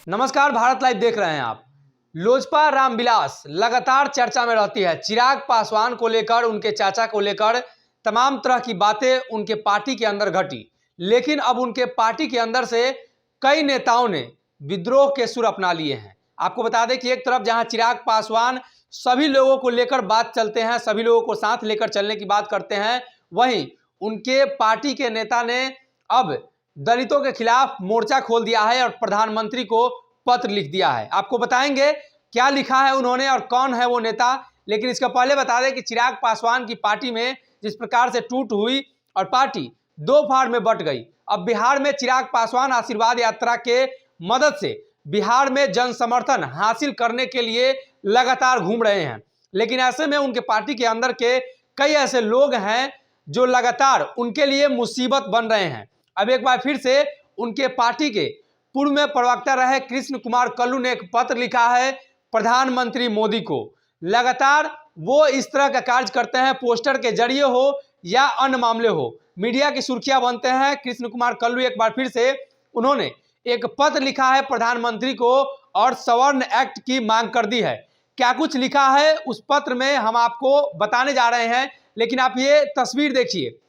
नमस्कार, भारत लाइव देख रहे हैं आप। लोजपा रामविलास लगातार चर्चा में रहती है। चिराग पासवान को लेकर, उनके चाचा को लेकर तमाम तरह की बातें उनके पार्टी के अंदर घटी, लेकिन अब उनके पार्टी के अंदर से कई नेताओं ने विद्रोह के सुर अपना लिए हैं। आपको बता दें कि एक तरफ जहां चिराग पासवान सभी लोगों को लेकर बात चलते हैं, सभी लोगों को साथ लेकर चलने की बात करते हैं, वहीं उनके पार्टी के नेता ने अब दलितों के खिलाफ मोर्चा खोल दिया है और प्रधानमंत्री को पत्र लिख दिया है। आपको बताएंगे क्या लिखा है उन्होंने और कौन है वो नेता, लेकिन इसका पहले बता दें कि चिराग पासवान की पार्टी में जिस प्रकार से टूट हुई और पार्टी दो फाड़ में बट गई। अब बिहार में चिराग पासवान आशीर्वाद यात्रा के मदद से बिहार में जन समर्थन हासिल करने के लिए लगातार घूम रहे हैं, लेकिन ऐसे में उनके पार्टी के अंदर के कई ऐसे लोग हैं जो लगातार उनके लिए मुसीबत बन रहे हैं। अब एक बार फिर से उनके पार्टी के पूर्व में प्रवक्ता रहे कृष्ण कुमार कल्लू ने एक पत्र लिखा है प्रधानमंत्री मोदी को। लगातार वो इस तरह का कार्य करते हैं, पोस्टर के जरिए हो या अन्य मामले हो, मीडिया की सुर्खियां बनते हैं। कृष्ण कुमार कल्लू एक बार फिर से उन्होंने एक पत्र लिखा है प्रधानमंत्री को और सवर्ण एक्ट की मांग कर दी है। क्या कुछ लिखा है उस पत्र में हम आपको बताने जा रहे हैं, लेकिन आप ये तस्वीर देखिए,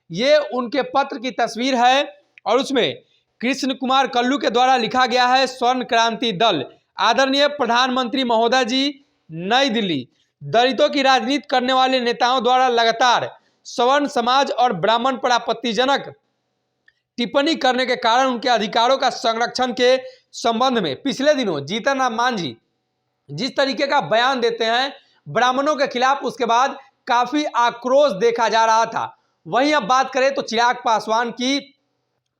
ये उनके पत्र की तस्वीर है और उसमें कृष्ण कुमार कल्लू के द्वारा लिखा गया है स्वर्ण क्रांति दल, आदरणीय प्रधानमंत्री महोदय जी, नई दिल्ली। दलितों की राजनीति करने वाले नेताओं द्वारा लगातार सवर्ण समाज और ब्राह्मण पर आपत्तिजनक टिप्पणी करने के कारण उनके अधिकारों का संरक्षण के संबंध में पिछले दिनों जीतन राम मांझी जिस तरीके का बयान देते हैं ब्राह्मणों के खिलाफ, उसके बाद काफी आक्रोश देखा जा रहा था। वहीं अब बात करें तो चिराग पासवान की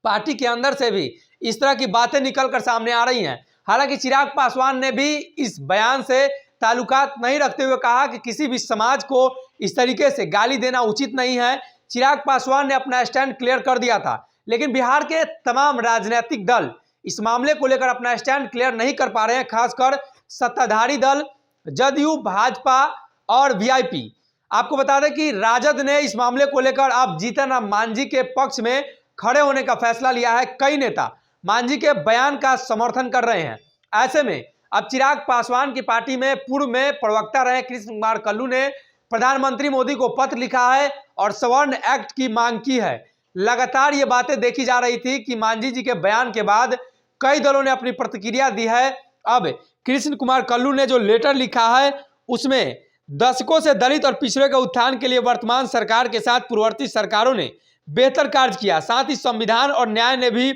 पार्टी के अंदर से भी इस तरह की बातें निकलकर सामने आ रही हैं। हालांकि चिराग पासवान ने भी इस बयान से ताल्लुकात नहीं रखते हुए कहा कि किसी भी समाज को इस तरीके से गाली देना उचित नहीं है। चिराग पासवान ने अपना स्टैंड क्लियर कर दिया था, लेकिन बिहार के तमाम राजनीतिक दल इस मामले को लेकर अपना स्टैंड क्लियर नहीं कर पा रहे हैं, खासकर सत्ताधारी दल जदयू, भाजपा और वीआईपी। आपको बता दें कि राजद ने इस मामले को लेकर अब जीतन राम मांझी के पक्ष में खड़े होने का फैसला लिया है। कई नेता मांझी के बयान का समर्थन कर रहे हैं। ऐसे में अब चिराग पासवान की पार्टी में पूर्व में प्रवक्ता रहे कृष्ण कुमार कल्लू ने प्रधानमंत्री मोदी को पत्र लिखा है और सवर्ण एक्ट की मांग की है। लगातार ये बातें देखी जा रही थी कि मांझी जी के बयान के बाद कई दलों ने अपनी प्रतिक्रिया दी है। अब कृष्ण कुमार कल्लू ने जो लेटर लिखा है उसमें दशकों से दलित और पिछड़े के उत्थान के लिए वर्तमान सरकार के साथ पूर्ववर्ती सरकारों ने बेहतर कार्य किया, साथ ही संविधान और न्याय ने भी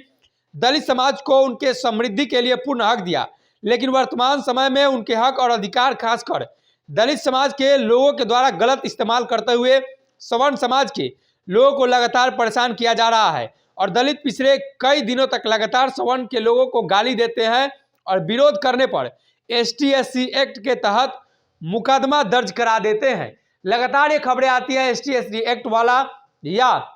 दलित समाज को उनके समृद्धि के लिए पूर्ण हक दिया, लेकिन वर्तमान समय में उनके हक और अधिकार खासकर दलित समाज के लोगों के द्वारा गलत इस्तेमाल करते हुए सवर्ण समाज के लोगों को लगातार परेशान किया जा रहा है और दलित पिछले कई दिनों तक लगातार सवर्ण के लोगों को गाली देते हैं और विरोध करने पर ST/SC एक्ट के तहत मुकदमा दर्ज करा देते हैं। लगातार ये खबरें आती है ST/SC एक्ट वाला या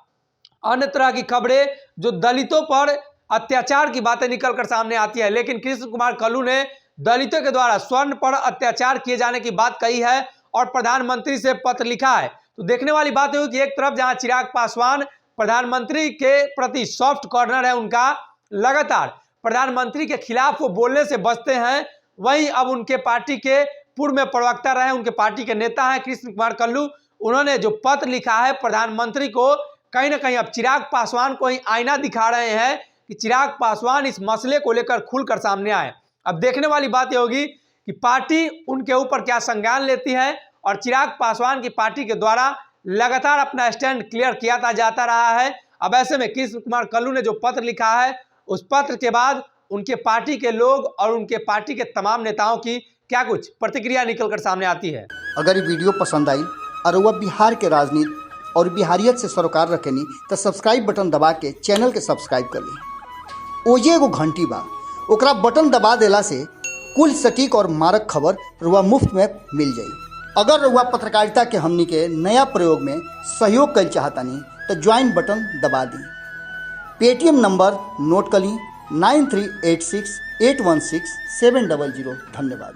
अन्य तरह की खबरें जो दलितों पर अत्याचार की बातें निकलकर सामने आती है, लेकिन कृष्ण कुमार कल्लू ने दलितों के द्वारा स्वर्ण पर अत्याचार किए जाने की बात कही है और प्रधानमंत्री से पत्र लिखा है। तो देखने वाली बात है कि एक तरफ जहां चिराग पासवान प्रधानमंत्री के प्रति सॉफ्ट कॉर्नर है उनका, लगातार प्रधानमंत्री के खिलाफ वो बोलने से बचते हैं, वहीं अब उनके पार्टी के पूर्व में प्रवक्ता रहे, उनके पार्टी के नेता हैं कृष्ण कुमार कल्लू, उन्होंने जो पत्र लिखा है प्रधानमंत्री को, कहीं ना कहीं अब चिराग पासवान को ही आईना दिखा रहे हैं कि चिराग पासवान इस मसले को लेकर खुलकर सामने आए। अब देखने वाली बात यह होगी कि पार्टी उनके ऊपर क्या संज्ञान लेती है और चिराग पासवान की पार्टी के द्वारा लगातार अपना स्टैंड क्लियर किया जाता रहा है। अब ऐसे में कृष्ण कुमार कल्लू ने जो पत्र लिखा है उस पत्र के बाद उनके पार्टी के लोग और उनके पार्टी के तमाम नेताओं की क्या कुछ प्रतिक्रिया निकलकर सामने आती है। अगर ये वीडियो पसंद आई और वह बिहार के राजनीति और बिहारियत से सरोकार रखेनी तो सब्सक्राइब बटन दबा के चैनल के सब्सक्राइब कर ली। ओजे एगो घंटी बा, ओकरा बटन दबा देला से कुल सटीक और मारक खबर रुआ मुफ्त में मिल जाई। अगर रुआ पत्रकारिता के हमनी के नया प्रयोग में सहयोग कर चाहतानी तो ज्वाइन बटन दबा दी। पेटीएम नंबर नोट कर ली 9386816700। धन्यवाद।